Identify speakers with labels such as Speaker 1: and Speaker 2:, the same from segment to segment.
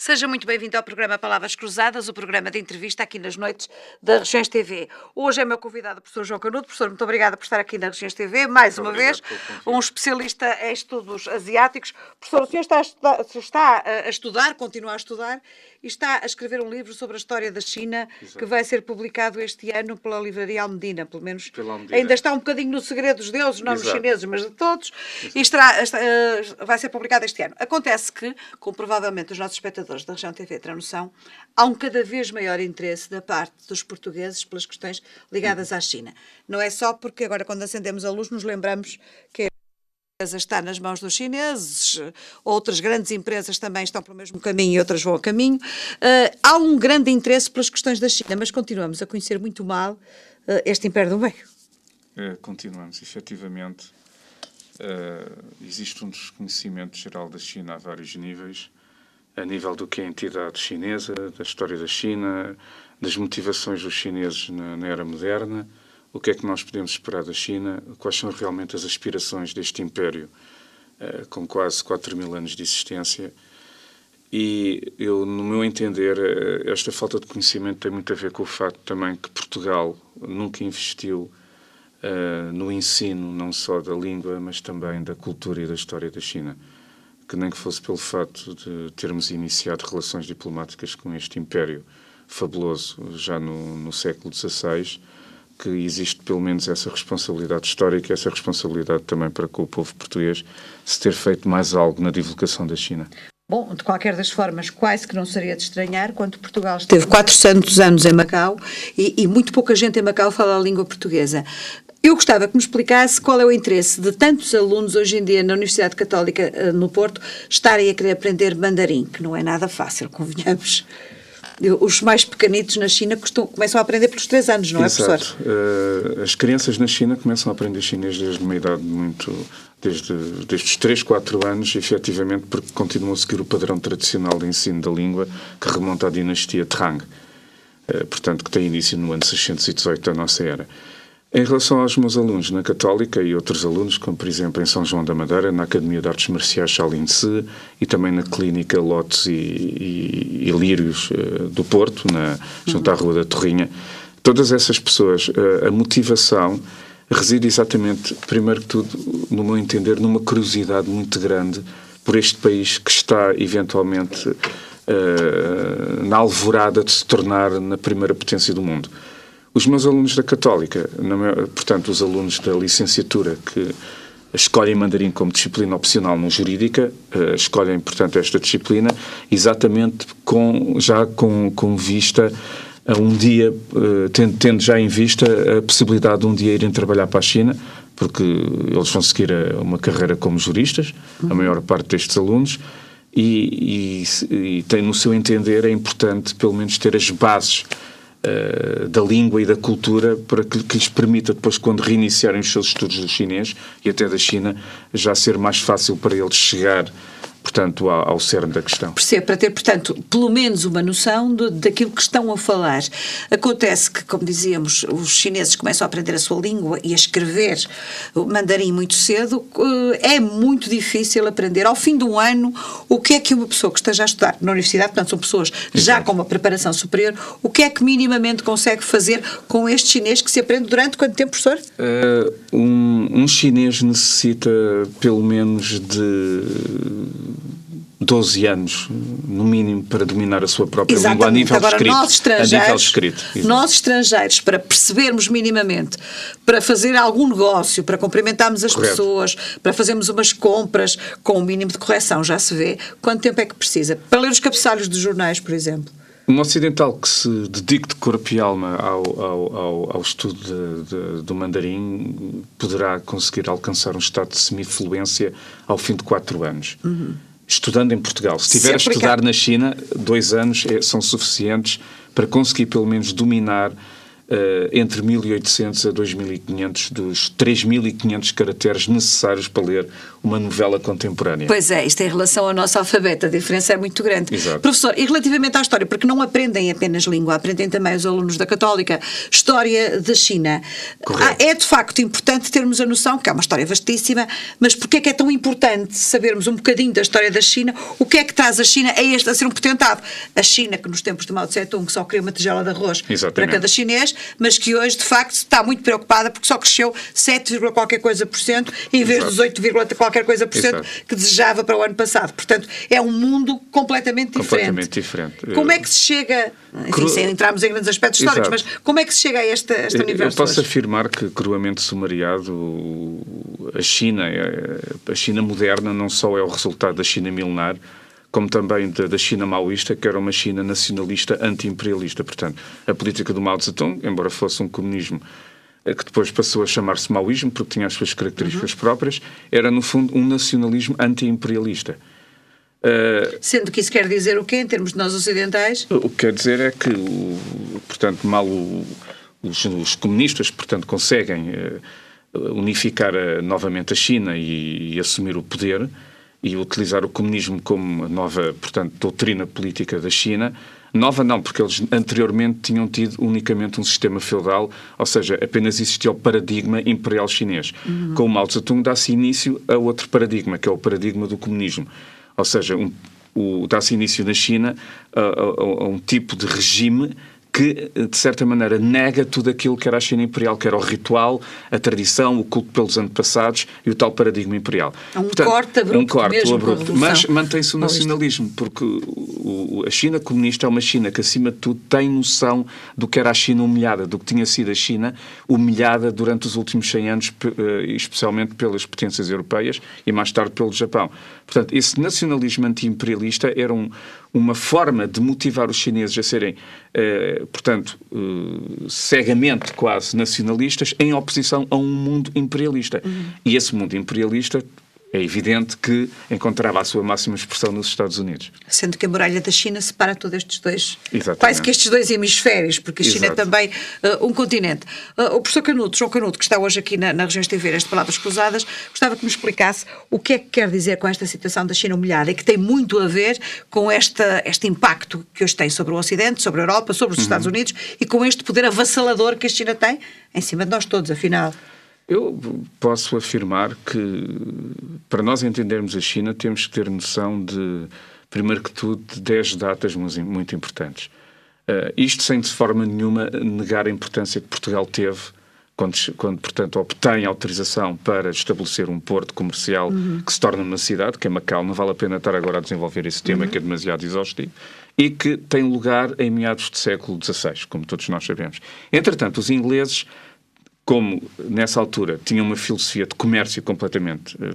Speaker 1: Seja muito bem-vindo ao programa Palavras Cruzadas, o programa de entrevista aqui nas noites da Regiões TV. Hoje é meu convidado o professor João Canudo. Professor, muito obrigada por estar aqui na Regiões TV, mais uma vez, um especialista em estudos asiáticos. Professor, o senhor está a estudar, continua a estudar, e está a escrever um livro sobre a história da China, que vai ser publicado este ano pela Livraria Almedina, pelo menos. Ainda está um bocadinho no segredo dos deuses, não dos chineses, mas de todos, e vai ser publicado este ano. Acontece que, como provavelmente os nossos espectadores da Região TV terão noção, há um cada vez maior interesse da parte dos portugueses pelas questões ligadas à China. Não é só porque agora, quando acendemos a luz, nos lembramos que a empresa está nas mãos dos chineses, outras grandes empresas também estão pelo mesmo caminho e outras vão a caminho. Há um grande interesse pelas questões da China, mas continuamos a conhecer muito mal este império do meio.
Speaker 2: Continuamos, efetivamente. Existe um desconhecimento geral da China a vários níveis, a nível do que é a entidade chinesa, da história da China, das motivações dos chineses na era moderna, o que é que nós podemos esperar da China, quais são realmente as aspirações deste império com quase 4.000 anos de existência. E eu, no meu entender, esta falta de conhecimento tem muito a ver com o facto também que Portugal nunca investiu no ensino não só da língua, mas também da cultura e da história da China. Que nem que fosse pelo fato de termos iniciado relações diplomáticas com este império fabuloso já no século XVI, que existe pelo menos essa responsabilidade histórica, essa responsabilidade também para com o povo português, se ter feito mais algo na divulgação da China.
Speaker 1: Bom, de qualquer das formas, quase que não seria de estranhar, quando Portugal esteve 400 anos em Macau e muito pouca gente em Macau fala a língua portuguesa. Eu gostava que me explicasse qual é o interesse de tantos alunos hoje em dia na Universidade Católica no Porto estarem a querer aprender mandarim, que não é nada fácil, convenhamos. Os mais pequenitos na China começam a aprender pelos 3 anos, não é, professor?
Speaker 2: Exato. As crianças na China começam a aprender chinês desde uma idade desde os 3, 4 anos, efetivamente, porque continuam a seguir o padrão tradicional de ensino da língua que remonta à dinastia Tang, portanto, que tem início no ano 618 da nossa era. Em relação aos meus alunos na Católica e outros alunos, como por exemplo em São João da Madeira, na Academia de Artes Marciais Shaolin Tse e também na Clínica Lotes e Lírios do Porto, junto à Rua da Torrinha, todas essas pessoas, a motivação reside exatamente, primeiro que tudo, no meu entender, numa curiosidade muito grande por este país que está eventualmente na alvorada de se tornar na primeira potência do mundo. Os meus alunos da Católica, portanto, os alunos da licenciatura que escolhem mandarim como disciplina opcional não jurídica, escolhem, portanto, esta disciplina exatamente com vista a um dia, tendo já em vista a possibilidade de um dia irem trabalhar para a China, porque eles vão seguir uma carreira como juristas, a maior parte destes alunos, e tem, no seu entender, é importante pelo menos ter as bases da língua e da cultura para que lhes permita depois, quando reiniciarem os seus estudos do chinês e até da China, já ser mais fácil para eles chegar, portanto, ao cerne da questão.
Speaker 1: Percebo, para ter, portanto, pelo menos uma noção daquilo que estão a falar. Acontece que, como dizíamos, os chineses começam a aprender a sua língua e a escrever o mandarim muito cedo. É muito difícil aprender. Ao fim de um ano, o que é que uma pessoa que esteja a estudar na universidade, portanto, são pessoas já com uma preparação superior, o que é que minimamente consegue fazer com este chinês que se aprende durante quanto tempo, professor?
Speaker 2: Um chinês necessita pelo menos de 12 anos, no mínimo, para dominar a sua própria língua a nível escrito.
Speaker 1: Nós estrangeiros, para percebermos minimamente, para fazer algum negócio, para cumprimentarmos as pessoas, para fazermos umas compras com o mínimo de correção, já se vê quanto tempo é que precisa. Para ler os cabeçalhos dos jornais, por exemplo.
Speaker 2: Um ocidental que se dedique de corpo e alma ao estudo do mandarim poderá conseguir alcançar um estado de semifluência ao fim de 4 anos. Estudando em Portugal. Se estiver a estudar na China, 2 anos são suficientes para conseguir pelo menos dominar entre 1800 a 2500 dos 3500 caracteres necessários para ler uma novela contemporânea.
Speaker 1: Pois é, isto em relação ao nosso alfabeto, a diferença é muito grande.
Speaker 2: Exato.
Speaker 1: Professor, e relativamente à história, porque não aprendem apenas língua, aprendem também os alunos da Católica, história da China. É de facto importante termos a noção, que é uma história vastíssima, mas porque é que é tão importante sabermos um bocadinho da história da China? O que é que traz a China a ser um potentado? A China, que nos tempos de Mao Tse-tung só queria uma tigela de arroz para cada chinês, mas que hoje, de facto, está muito preocupada porque só cresceu 7, qualquer coisa por cento, em vez dos 8, qualquer coisa por cento que desejava para o ano passado. Portanto, é um mundo completamente diferente. Como é que se chega, enfim, sem entrarmos em grandes aspectos históricos, mas como é que se chega a este universo?
Speaker 2: Eu posso afirmar que, cruamente sumariado, a China moderna não só é o resultado da China milenar, como também da China maoísta, que era uma China nacionalista anti-imperialista. Portanto, a política do Mao Tse-tung, embora fosse um comunismo que depois passou a chamar-se maoísmo, porque tinha as suas características próprias, era, no fundo, um nacionalismo anti-imperialista.
Speaker 1: Sendo que isso quer dizer o quê, em termos de nós ocidentais?
Speaker 2: O que quer dizer é que, portanto, os comunistas, portanto, conseguem unificar novamente a China e assumir o poder, e utilizar o comunismo como nova, portanto, doutrina política da China. Nova não, porque eles anteriormente tinham tido unicamente um sistema feudal, ou seja, apenas existia o paradigma imperial chinês. Com o Mao Tse-tung dá-se início a outro paradigma, que é o paradigma do comunismo. Ou seja, dá-se início na China a um tipo de regime que, de certa maneira, nega tudo aquilo que era a China imperial, que era o ritual, a tradição, o culto pelos antepassados e o tal paradigma imperial.
Speaker 1: Portanto, corte abrupto,
Speaker 2: mas mantém-se o nacionalismo, porque a China comunista é uma China que, acima de tudo, tem noção do que era a China humilhada, do que tinha sido a China humilhada durante os últimos 100 anos, especialmente pelas potências europeias e mais tarde pelo Japão. Portanto, esse nacionalismo anti-imperialista era uma forma de motivar os chineses a serem, portanto, cegamente quase nacionalistas, em oposição a um mundo imperialista. E esse mundo imperialista é evidente que encontrava a sua máxima expressão nos Estados Unidos.
Speaker 1: Sendo que a muralha da China separa todos estes dois,
Speaker 2: exatamente,
Speaker 1: quase que estes dois hemisférios, porque a China é também um continente. O professor João Canuto, que está hoje aqui na Regiões TV, estas palavras cruzadas, gostava que me explicasse o que é que quer dizer com esta situação da China humilhada e que tem muito a ver com este impacto que hoje tem sobre o Ocidente, sobre a Europa, sobre os Estados Unidos e com este poder avassalador que a China tem em cima de nós todos, afinal.
Speaker 2: Eu posso afirmar que, para nós entendermos a China, temos que ter noção de, primeiro que tudo, de 10 datas muito importantes. Isto sem, de forma nenhuma, negar a importância que Portugal teve quando, portanto, obtém autorização para estabelecer um porto comercial que se torna uma cidade, que é Macau. Não vale a pena estar agora a desenvolver esse tema, que é demasiado exaustivo, e que tem lugar em meados do século XVI, como todos nós sabemos. Entretanto, os ingleses, como nessa altura tinham uma filosofia de comércio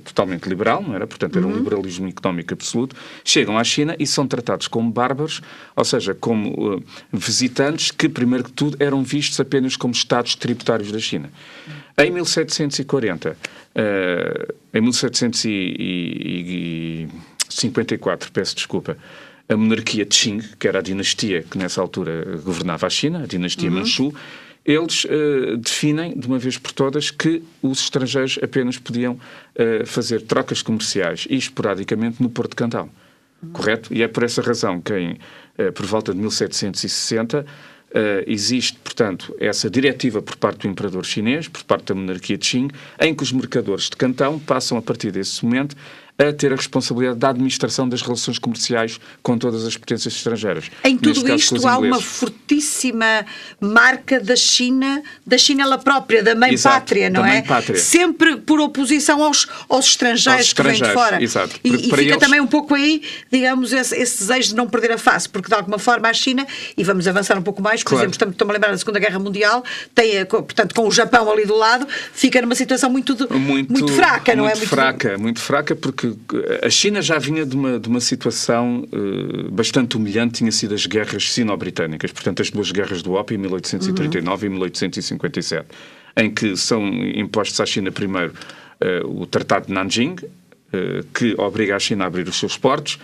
Speaker 2: totalmente liberal, não era? Portanto, era um liberalismo económico absoluto, chegam à China e são tratados como bárbaros, ou seja, como visitantes que, primeiro que tudo, eram vistos apenas como estados tributários da China. Em 1740, em 1754, peço desculpa, a monarquia Qing, que era a dinastia que nessa altura governava a China, a dinastia Manchu, eles definem, de uma vez por todas, que os estrangeiros apenas podiam fazer trocas comerciais e esporadicamente no Porto de Cantão. Correto? E é por essa razão que, por volta de 1760, existe, portanto, essa diretiva por parte do imperador chinês, por parte da monarquia de Qing, em que os mercadores de Cantão passam, a partir desse momento, a ter a responsabilidade da administração das relações comerciais com todas as potências estrangeiras.
Speaker 1: Em tudo isto há uma fortíssima marca da China ela própria, da mãe pátria, não é? Sempre por oposição aos estrangeiros que vêm de fora.
Speaker 2: Exato.
Speaker 1: E fica eles também um pouco aí, digamos, esse desejo de não perder a face, porque de alguma forma a China, e vamos avançar um pouco mais, por exemplo, estou-me a lembrar da Segunda Guerra Mundial, portanto, com o Japão ali do lado, fica numa situação muito fraca, não é?
Speaker 2: Muito fraca, porque a China já vinha de uma situação bastante humilhante, tinha sido as guerras sino-britânicas, portanto as duas guerras do ópio, em 1839 e 1857, em que são impostos à China primeiro o Tratado de Nanjing, que obriga a China a abrir os seus portos,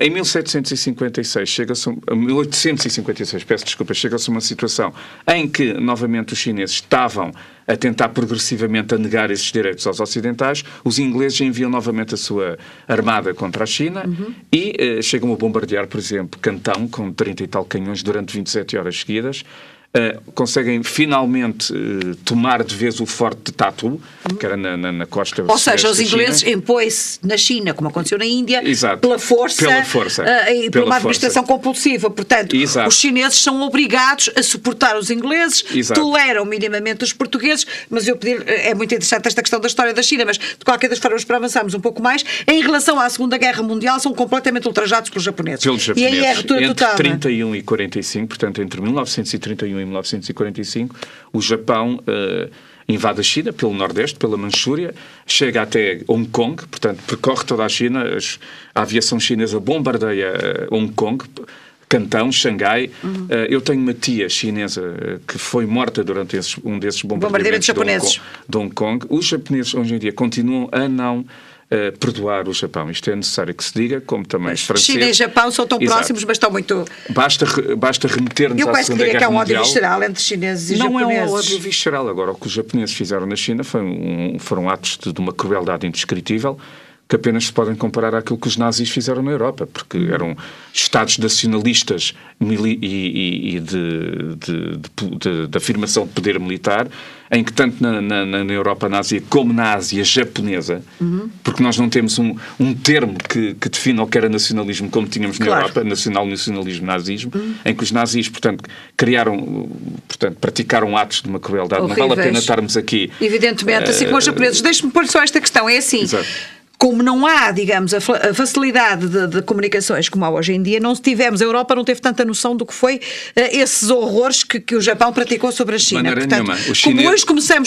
Speaker 2: Em 1756, chega-se a 1856, peço desculpa, chega-se a uma situação em que, novamente, os chineses estavam a tentar progressivamente a negar esses direitos aos ocidentais. Os ingleses enviam novamente a sua armada contra a China e chegam a bombardear, por exemplo, Cantão, com 30 e tal canhões durante 27 horas seguidas. Conseguem finalmente tomar de vez o forte de Tatu, que era na costa
Speaker 1: Ou seja, os ingleses
Speaker 2: China.
Speaker 1: impõem-se na China, como aconteceu na Índia,
Speaker 2: Exato.
Speaker 1: pela força e por uma administração
Speaker 2: força.
Speaker 1: compulsiva. Portanto,
Speaker 2: Exato.
Speaker 1: os chineses são obrigados a suportar os ingleses,
Speaker 2: Exato.
Speaker 1: toleram minimamente os portugueses, mas é muito interessante esta questão da história da China, mas de qualquer das formas, para avançarmos um pouco mais, em relação à Segunda Guerra Mundial, são completamente ultrajados pelos japoneses.
Speaker 2: E
Speaker 1: aí é a ruptura
Speaker 2: entre
Speaker 1: total.
Speaker 2: 31 e 45, portanto, entre 1931 e 1945, o Japão invade a China pelo Nordeste, pela Manchúria, chega até Hong Kong, portanto, percorre toda a China, a aviação chinesa bombardeia Hong Kong, Cantão, Xangai. Eu tenho uma tia chinesa que foi morta durante um desses bombardeamentos de Hong Kong. Os japoneses, hoje em dia, continuam a não perdoar o Japão. Isto é necessário que se diga, como também os franceses.
Speaker 1: China e Japão são tão
Speaker 2: Exato.
Speaker 1: próximos, mas estão muito...
Speaker 2: Basta remeter-nos à
Speaker 1: quase
Speaker 2: Segunda
Speaker 1: diria
Speaker 2: Guerra
Speaker 1: que há um
Speaker 2: Mundial.
Speaker 1: ódio visceral entre chineses e japoneses.
Speaker 2: Não é um ódio visceral. Agora, o que os japoneses fizeram na China foram atos de uma crueldade indescritível, que apenas se podem comparar àquilo que os nazis fizeram na Europa, porque eram Estados nacionalistas e de afirmação de poder militar, em que tanto na Europa nazi como na Ásia japonesa, porque nós não temos um termo que defina o que era nacionalismo como tínhamos na Europa, nacionalismo, nazismo, em que os nazis, portanto, praticaram atos de uma crueldade.
Speaker 1: Horríveis.
Speaker 2: Não vale a pena estarmos aqui...
Speaker 1: Evidentemente, assim como os japoneses. Deixe-me pôr só esta questão, é assim...
Speaker 2: Exato.
Speaker 1: Como não há, digamos, a facilidade de comunicações como há hoje em dia, a Europa não teve tanta noção do que foi esses horrores que o Japão praticou sobre a China. Portanto,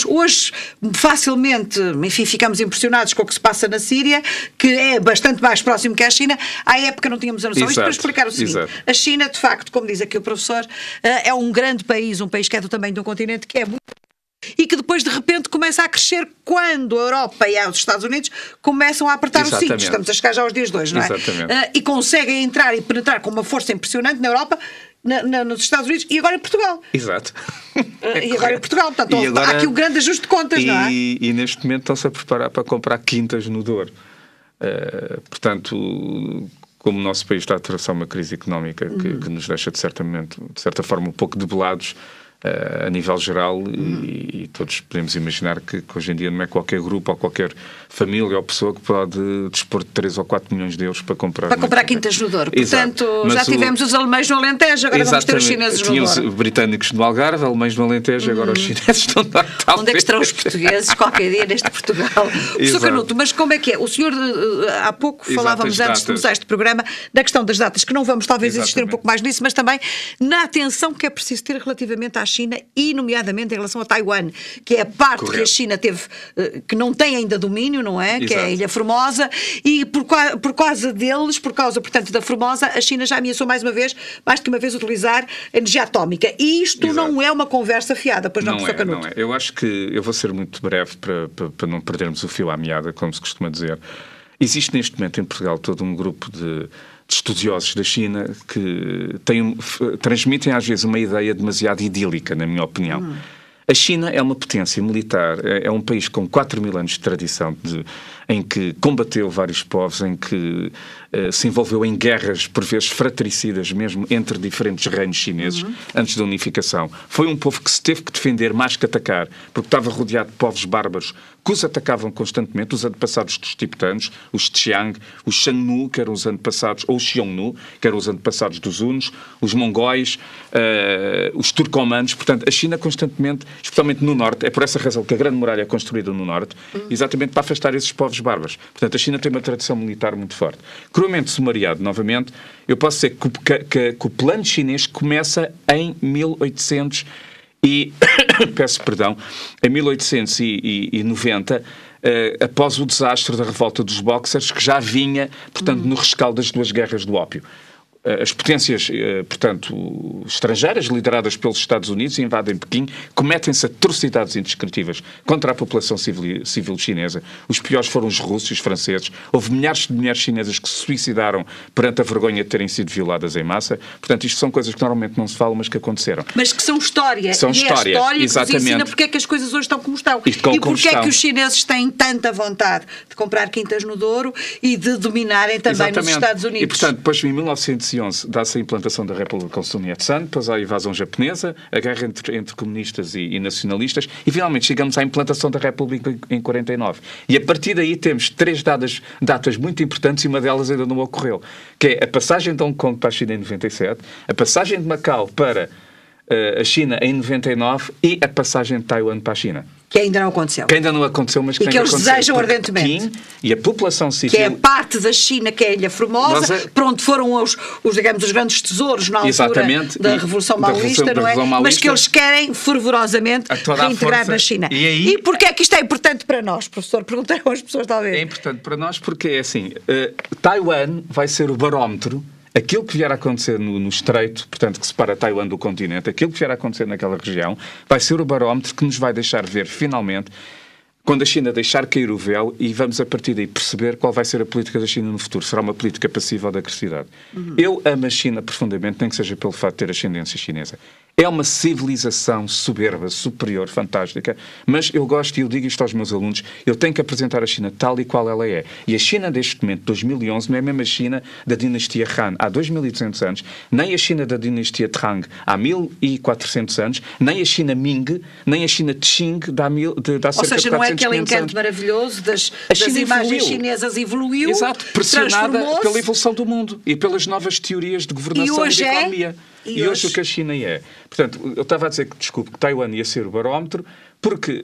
Speaker 1: hoje facilmente, enfim, ficamos impressionados com o que se passa na Síria, que é bastante mais próximo que a China. À época não tínhamos a noção. Isto para explicar o seguinte. Exato. A China, de facto, como diz aqui o professor, é um grande país, um país que é do tamanho de um continente que é muito... e que depois de repente começa a crescer quando a Europa e os Estados Unidos começam a apertar o cinto. Estamos a chegar já aos dias de hoje, não é?
Speaker 2: Exatamente.
Speaker 1: E conseguem entrar e penetrar com uma força impressionante na Europa, nos Estados Unidos e agora em Portugal.
Speaker 2: Exato.
Speaker 1: E agora em Portugal. Portanto, há aqui um grande ajuste de contas, não é?
Speaker 2: E neste momento estão-se a preparar para comprar quintas no Douro. Portanto, como o nosso país está a atravessar uma crise económica que nos deixa, de certa forma, um pouco debelados, a nível geral, e todos podemos imaginar que hoje em dia não é qualquer grupo ou qualquer família ou pessoa que pode dispor de 3 ou 4 milhões de euros para comprar
Speaker 1: quintas no Douro. Portanto, já tivemos os alemães no Alentejo, agora vamos ter os chineses no Douro.
Speaker 2: Tínhamos os britânicos no Algarve, alemães no Alentejo, agora os chineses estão no Natal.
Speaker 1: Onde é que estarão os portugueses qualquer dia neste Portugal? Sr. Canuto, mas como é que é? O senhor, há pouco falávamos antes de começar este programa da questão das datas, que não vamos talvez insistir um pouco mais nisso, mas também na atenção que é preciso ter relativamente à China e, nomeadamente, em relação a Taiwan, que é a parte que a China teve, que não tem ainda domínio, não é? Que é a Ilha Formosa, e por causa deles, por causa, portanto, da Formosa, a China já ameaçou mais do que uma vez utilizar energia atómica. E isto não é uma conversa fiada, pois não, professor Canuto?
Speaker 2: Não é. Eu acho que, eu vou ser muito breve para não perdermos o fio à meada, como se costuma dizer. Existe neste momento em Portugal todo um grupo de estudiosos da China que transmitem às vezes uma ideia demasiado idílica, na minha opinião. A China é uma potência militar, é um país com 4.000 anos de tradição, em que combateu vários povos, em que se envolveu em guerras, por vezes fratricidas mesmo, entre diferentes reinos chineses, antes da unificação. Foi um povo que se teve que defender mais que atacar, porque estava rodeado de povos bárbaros que os atacavam constantemente, os antepassados dos tibetanos, os Xiang, os Xiongnu, que eram os antepassados, ou os Xiongnu, que eram os antepassados dos hunos, os mongóis, os turcomanos. Portanto, a China constantemente, especialmente no norte, é por essa razão que a Grande Muralha é construída no norte, exatamente para afastar esses povos bárbaros. Portanto, a China tem uma tradição militar muito forte. Cruamente sumariado, novamente, eu posso dizer que o plano chinês começa em 1800 e, peço perdão, em 1890, após o desastre da revolta dos Boxers, que já vinha, portanto, no rescaldo das duas guerras do ópio. as potências, portanto, estrangeiras, lideradas pelos Estados Unidos, invadem Pequim, cometem-se atrocidades indescritíveis contra a população civil chinesa. Os piores foram os russos e os franceses. Houve milhares de mulheres chinesas que se suicidaram perante a vergonha de terem sido violadas em massa. Portanto, isto são coisas que normalmente não se falam, mas que aconteceram.
Speaker 1: Mas que são história.
Speaker 2: São história,
Speaker 1: é a história
Speaker 2: exatamente.
Speaker 1: que nos ensina porque é que as coisas hoje estão como estão.
Speaker 2: E
Speaker 1: porque é que os chineses têm tanta vontade de comprar quintas no Douro e de dominarem também nos Estados Unidos.
Speaker 2: E, portanto, depois em 1911 dá-se a implantação da República Sun, depois há a invasão japonesa, a guerra entre comunistas e nacionalistas, e finalmente chegamos à implantação da República em 49. E a partir daí temos 3 datas muito importantes e uma delas ainda não ocorreu, que é a passagem de Hong Kong para a China em 97, a passagem de Macau para a China em 99 e a passagem de Taiwan para a China.
Speaker 1: Que ainda não aconteceu.
Speaker 2: Que ainda não aconteceu, mas que
Speaker 1: e que eles desejam ardentemente.
Speaker 2: Pequim e a população civil...
Speaker 1: Que é parte da China, que é a Ilha Formosa, para onde foram os grandes tesouros na altura da Revolução Maoísta, não é? Mas que eles querem fervorosamente reintegrar na China. E porquê é que isto é importante para nós, professor? Perguntaram as pessoas, talvez.
Speaker 2: É importante para nós porque, é assim, Taiwan vai ser o barómetro. Aquilo que vier a acontecer no estreito, portanto, que separa Taiwan do continente, aquilo que vier a acontecer naquela região, vai ser o barómetro que nos vai deixar ver, finalmente, quando a China deixar cair o véu, e vamos, a partir daí, perceber qual vai ser a política da China no futuro. Será uma política passiva ou de agressividade. Eu amo a China profundamente, nem que seja pelo fato de ter ascendência chinesa. É uma civilização soberba, superior, fantástica, mas eu gosto, e eu digo isto aos meus alunos, eu tenho que apresentar a China tal e qual ela é. E a China deste momento, 2011, não é a mesma China da dinastia Han há 2200 anos, nem a China da dinastia Tang há 1400 anos, nem a China Ming, nem a China Qing de há cerca de 400 anos. Ou seja, não é
Speaker 1: aquele encanto maravilhoso das imagens chinesas evoluiu,
Speaker 2: exato, pressionada pela evolução do mundo e pelas novas teorias de governação e de economia. E hoje o que a China é. Portanto, eu estava a dizer que Taiwan ia ser o barómetro, porque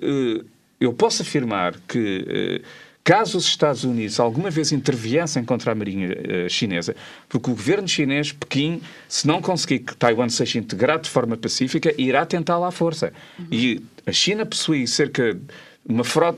Speaker 2: eu posso afirmar que caso os Estados Unidos alguma vez interviessem contra a marinha chinesa, porque o governo chinês, Pequim, se não conseguir que Taiwan seja integrado de forma pacífica, irá tentá-la à força. E a China possui cerca de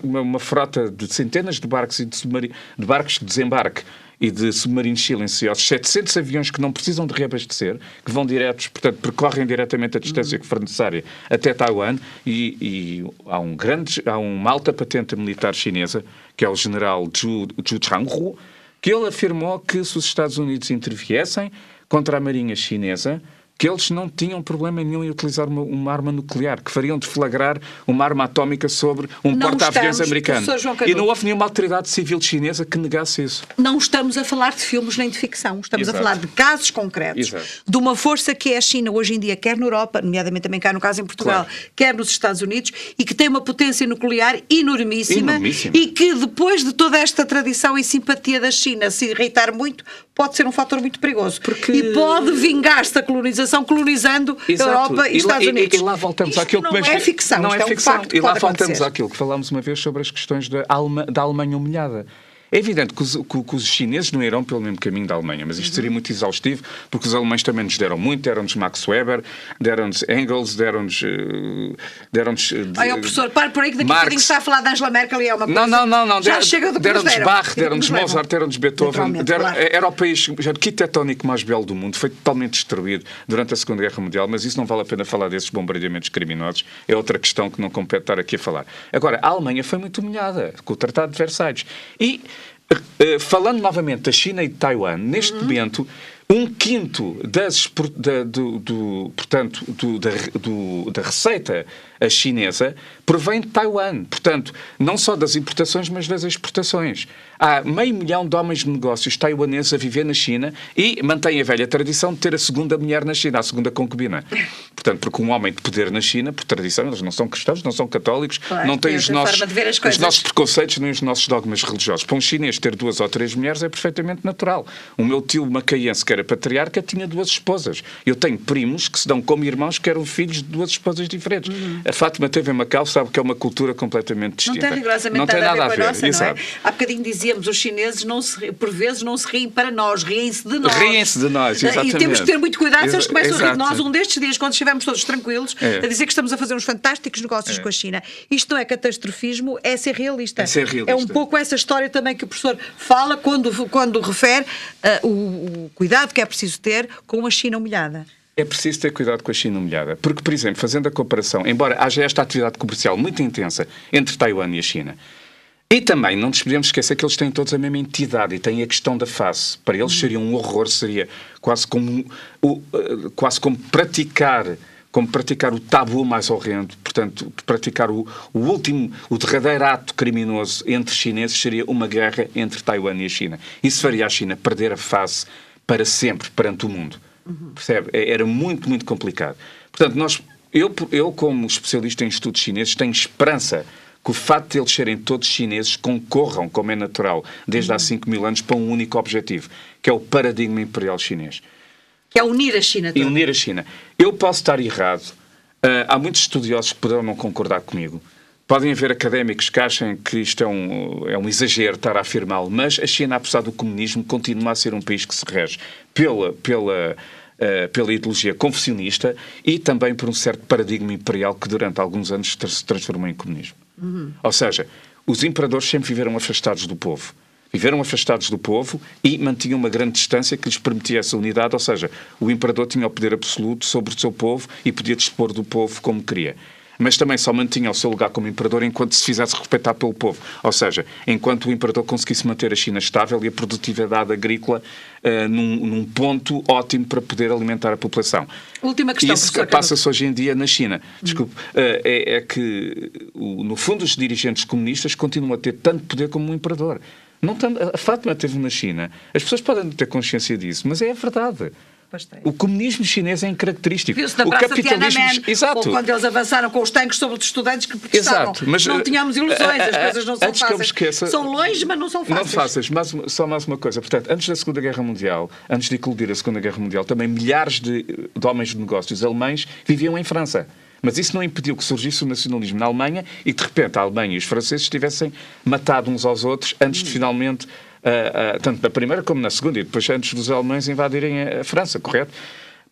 Speaker 2: uma frota de centenas de barcos e de barcos de desembarque e de submarinos silenciosos, 700 aviões que não precisam de reabastecer, que vão diretos, portanto, percorrem diretamente a distância que for necessária até Taiwan, e há uma alta patente militar chinesa, que é o general Zhu Changhu, que ele afirmou que se os Estados Unidos interviessem contra a marinha chinesa, que eles não tinham problema nenhum em utilizar uma arma nuclear, que fariam deflagrar uma arma atómica sobre um porta-aviões americano. E não houve nenhuma autoridade civil chinesa que negasse isso.
Speaker 1: Não estamos a falar de filmes nem de ficção, estamos a falar de casos concretos, de uma força que é a China hoje em dia, quer na Europa, nomeadamente também cá no caso em Portugal, quer nos Estados Unidos, e que tem uma potência nuclear enormíssima. E que depois de toda esta tradição e simpatia da China se irritar muito, pode ser um fator muito perigoso. E pode vingar-se da colonização, colonizando Europa e Estados Unidos.
Speaker 2: E lá voltamos àquilo que...
Speaker 1: Não é ficção, não é ficção. Um facto que
Speaker 2: e lá
Speaker 1: pode
Speaker 2: voltamos
Speaker 1: acontecer.
Speaker 2: àquilo que falámos uma vez sobre as questões da Alemanha humilhada. É evidente que os chineses não irão pelo mesmo caminho da Alemanha, mas isto seria muito exaustivo, porque os alemães também nos deram muito, deram-nos Max Weber, deram-nos Engels, deram-nos
Speaker 1: Olha, o professor, para por aí que daqui a bocadinho está a falar de Angela Merkel e é uma coisa...
Speaker 2: Não.
Speaker 1: Já chega do que nos
Speaker 2: deram-nos Bach, deram-nos Mozart, deram-nos Beethoven.
Speaker 1: Claro.
Speaker 2: Era o país arquitetónico mais belo do mundo, foi totalmente destruído durante a Segunda Guerra Mundial, mas isso não vale a pena falar desses bombardeamentos criminosos, é outra questão que não compete estar aqui a falar. Agora, a Alemanha foi muito humilhada com o Tratado de Versalhes. E falando novamente da China e de Taiwan, neste momento, 1/5 da receita chinesa provém de Taiwan. Portanto, não só das importações, mas das exportações. Há 500 mil de homens de negócios taiwaneses a viver na China e mantêm a velha tradição de ter a segunda mulher na China, a segunda concubina. Portanto, porque um homem de poder na China, por tradição, eles não são cristãos, não são católicos, não têm os nossos preconceitos nem os nossos dogmas religiosos. Para um chinês ter 2 ou 3 mulheres é perfeitamente natural. O meu tio macaense, que era patriarca, tinha 2 esposas. Eu tenho primos que se dão como irmãos que eram filhos de 2 esposas diferentes. A Fátima teve em Macau, sabe que é uma cultura completamente distinta.
Speaker 1: Não tem rigorosamente nada a ver com a nossa, não é? Há bocadinho dizíamos, os chineses por vezes não se riem para nós, riem-se de nós.
Speaker 2: Riem-se de nós, exatamente.
Speaker 1: E temos que ter muito cuidado se eles começam a rir de nós um destes dias, quando estivermos estamos todos tranquilos a dizer que estamos a fazer uns fantásticos negócios com a China. Isto não é catastrofismo, é ser realista. É um pouco essa história também que o professor fala quando refere o cuidado que é preciso ter com a China humilhada.
Speaker 2: É preciso ter cuidado com a China humilhada, porque, por exemplo, fazendo a comparação, embora haja esta atividade comercial muito intensa entre Taiwan e a China, e também não nos podemos esquecer que eles têm todos a mesma entidade e têm a questão da face. Para eles seria um horror, seria quase como praticar o tabu mais horrendo, portanto, praticar o derradeiro ato criminoso entre chineses seria uma guerra entre Taiwan e a China. Isso faria a China perder a face para sempre perante o mundo. Percebe? Era muito, muito complicado. Portanto, eu como especialista em estudos chineses, tenho esperança que o facto de eles serem todos chineses concorram, como é natural, desde há 5.000 anos, para um único objetivo, que é o paradigma imperial chinês.
Speaker 1: Que é unir a China toda.
Speaker 2: E unir a China. Eu posso estar errado. Há muitos estudiosos que poderão não concordar comigo. Podem haver académicos que achem que isto é um exagero estar a afirmá-lo, mas a China, apesar do comunismo, continua a ser um país que se rege pela ideologia confucionista e também por um certo paradigma imperial que durante alguns anos se transformou em comunismo. Ou seja, os imperadores sempre viveram afastados do povo. Viveram afastados do povo e mantinham uma grande distância que lhes permitia essa unidade, ou seja, o imperador tinha o poder absoluto sobre o seu povo e podia dispor do povo como queria. Mas também só mantinha o seu lugar como imperador enquanto se fizesse respeitar pelo povo. Ou seja, enquanto o imperador conseguisse manter a China estável e a produtividade agrícola num ponto ótimo para poder alimentar a população.
Speaker 1: Última questão.
Speaker 2: Isso passa-se hoje em dia na China. Desculpe, é que, no fundo, os dirigentes comunistas continuam a ter tanto poder como o imperador. A Fátima teve na China. As pessoas podem não ter consciência disso, mas é a verdade. O comunismo chinês é incaracterístico.
Speaker 1: Viu-se na
Speaker 2: o
Speaker 1: Praça
Speaker 2: capitalismo,
Speaker 1: Tiananmen, ou quando eles avançaram com os tanques sobre os estudantes que protestavam.
Speaker 2: Exato, mas
Speaker 1: não tínhamos ilusões, as coisas não são fáceis.
Speaker 2: Esqueça,
Speaker 1: são longe, mas não são fáceis.
Speaker 2: Não fáceis, mas só mais uma coisa. Portanto, antes da Segunda Guerra Mundial, antes de eclodir a Segunda Guerra Mundial, também milhares de homens de negócios alemães viviam em França. Mas isso não impediu que surgisse o nacionalismo na Alemanha e, de repente, a Alemanha e os franceses tivessem matado uns aos outros antes de finalmente, tanto na Primeira como na Segunda, e depois antes dos alemães invadirem a França, correto?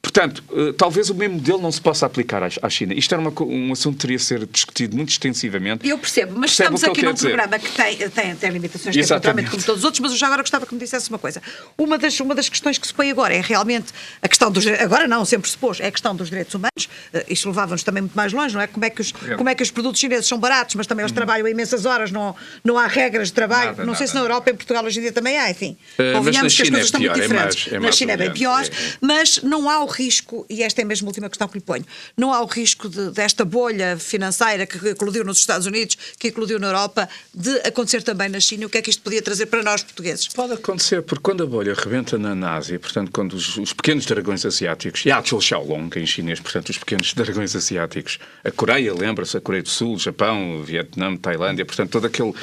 Speaker 2: Portanto, talvez o mesmo modelo não se possa aplicar à China. Isto era um assunto que teria de ser discutido muito extensivamente.
Speaker 1: Eu percebo, mas estamos aqui num programa que tem limitações, naturalmente, como todos os outros, mas eu já agora gostava que me dissesse uma coisa. Uma das questões que se põe agora é realmente a questão dos... Agora não, sempre se pôs, é a questão dos direitos humanos. Isto levava-nos também muito mais longe, não é? Como é que os produtos chineses são baratos, mas também eles trabalham imensas horas, não há regras de trabalho. Não sei se na Europa, em Portugal, hoje em dia também há, enfim. Convenhamos que as coisas estão muito diferentes. Na China é bem pior, mas não há o risco, e esta é mesmo a última questão que lhe ponho, não há o risco desta bolha financeira que eclodiu nos Estados Unidos, que eclodiu na Europa, de acontecer também na China? O que é que isto podia trazer para nós portugueses?
Speaker 2: Pode acontecer, porque quando a bolha rebenta na Ásia, portanto, quando os pequenos dragões asiáticos, Yachou Xiaolong, em chinês, portanto, os pequenos dragões asiáticos, a Coreia, lembra-se, a Coreia do Sul, o Japão, o Vietnã, Tailândia, portanto, todo aquele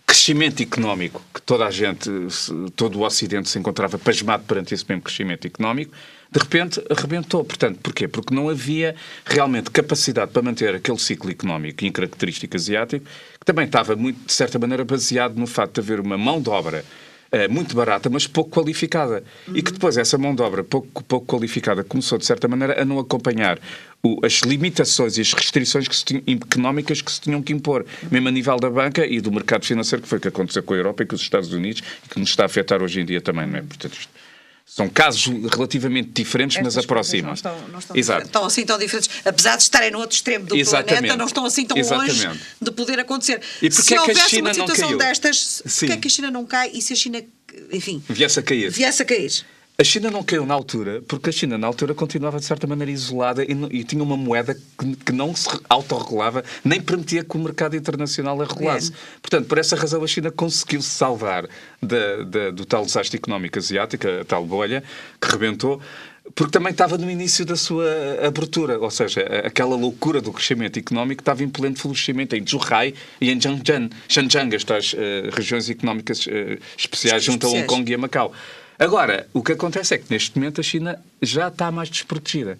Speaker 2: crescimento económico que toda a gente, todo o Ocidente se encontrava pasmado perante esse mesmo crescimento económico, de repente arrebentou. Portanto, porquê? Porque não havia realmente capacidade para manter aquele ciclo económico e característico asiático, que também estava, muito, de certa maneira, baseado no facto de haver uma mão de obra muito barata, mas pouco qualificada. E que depois essa mão de obra pouco qualificada começou, de certa maneira, a não acompanhar as limitações e as restrições económicas que se tinham que impor, mesmo a nível da banca e do mercado financeiro, que foi o que aconteceu com a Europa e com os Estados Unidos, e que nos está a afetar hoje em dia também, não é? Portanto, são casos relativamente diferentes, mas aproximam-se.
Speaker 1: Estão assim tão diferentes. Apesar de estarem no outro extremo do planeta, não estão assim tão longe de poder acontecer.
Speaker 2: E se houvesse uma
Speaker 1: situação destas, porquê é que a China não cai e se a China, enfim,
Speaker 2: viesse a cair? A China não caiu na altura, porque a China na altura continuava de certa maneira isolada e tinha uma moeda que não se autorregulava, nem permitia que o mercado internacional a regulasse. Portanto, por essa razão a China conseguiu se salvar do tal desastre económico asiático, a tal bolha, que rebentou, porque também estava no início da sua abertura, ou seja, aquela loucura do crescimento económico estava em pleno florescimento em Zhuhai e em Xinjiang, estas regiões económicas especiais junto a Hong Kong e a Macau. Agora, o que acontece é que neste momento a China já está mais desprotegida,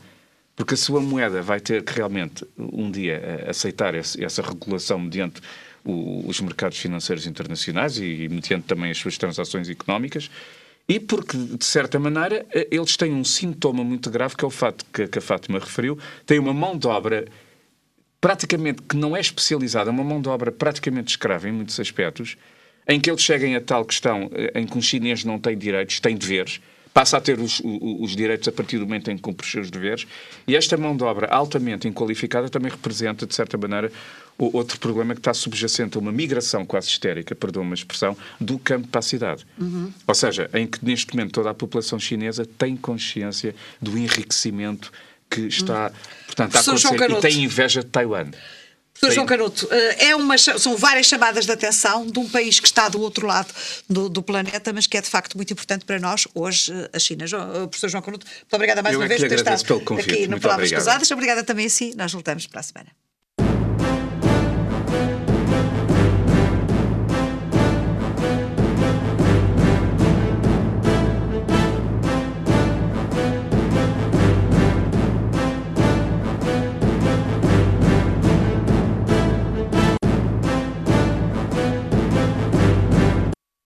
Speaker 2: porque a sua moeda vai ter que realmente um dia aceitar essa regulação mediante os mercados financeiros internacionais e mediante também as suas transações económicas, e porque, de certa maneira, eles têm um sintoma muito grave, que é o fato que a Fátima referiu, tem uma mão de obra praticamente que não é especializada, uma mão de obra praticamente escrava em muitos aspectos, em que eles cheguem a tal questão em que um chinês não tem direitos, tem deveres, passa a ter os direitos a partir do momento em que cumpre os seus deveres, e esta mão de obra altamente inqualificada também representa, de certa maneira, outro problema que está subjacente a uma migração quase histérica, perdoa uma expressão, do campo para a cidade. Ou seja, em que neste momento toda a população chinesa tem consciência do enriquecimento que está, portanto, a acontecer e tem inveja de Taiwan.
Speaker 1: Professor João Canuto, são várias chamadas de atenção de um país que está do outro lado do planeta, mas que é de facto muito importante para nós, hoje, a China. Professor João Canuto, muito obrigada mais uma vez por ter estado aqui no Palavras Cruzadas. Obrigada também a si. Nós voltamos para a semana.